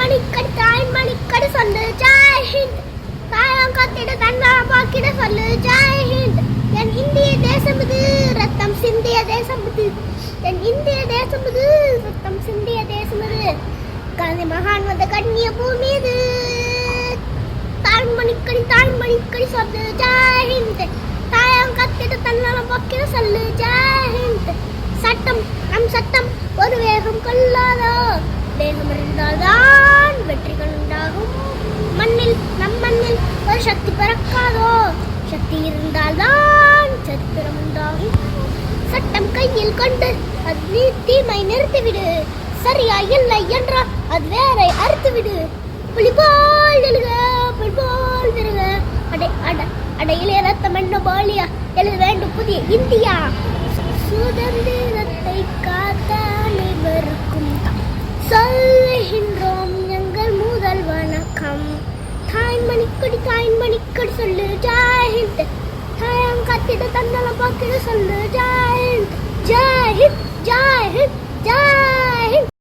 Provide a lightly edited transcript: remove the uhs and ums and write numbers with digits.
மணிக்கடி சொல்லு ஜெய் ஹிந்த். தாயம் கத்திட தன்னாலம் பாக்கிட சொல்லு ஜெய் ஹிந்த். என் இந்திய தேசம் இது, ரத்தம் சிந்திய தேசம் இது. என் இந்திய தேசம் இது, ரத்தம் சிந்திய தேசம் இது. காந்தி மகான் வந்த கண்ணிய பூமி இது. தாய்மணிக்கடி சொல்லு ஜெய் ஹிந்த். தாயம் கத்திட தன்னாலம் பாக்கிட சொல்லு ஜெய் ஹிந்த். சட்டம் நம் சட்டம் ஒரு வேகம் கொள்ளாதோ, வேகம் இருந்தால்தான் வெற்றிகள் உண்டாகும். நம் மண்ணில் ஒரு சக்தி பிறக்காதோ, சக்தி இருந்தால்தான் சரித்திரம் உண்டாகும். சட்டம் கையில் கொண்டு அது தீமை நிறுத்திவிடு, சரியா இல்லை என்றால் அது வேரை அறுத்துவிடு. புலி போல் எழுக, புலி போல் விருக, அடையிலே ரத்தம் என்ன போலியா எழுத வேண்டும் புதிய இந்தியா. சுதந்திரத்தை காத்த அனைவருக்கும் சொல்லுகின்றோம் எங்கள் முதல் வணக்கம். தாய்மணிக்கடி சொல்லு ஜெய் ஹிந்த். தாயம் கத்திட தன்னலம் பாக்கிட சொல்லு ஜெய்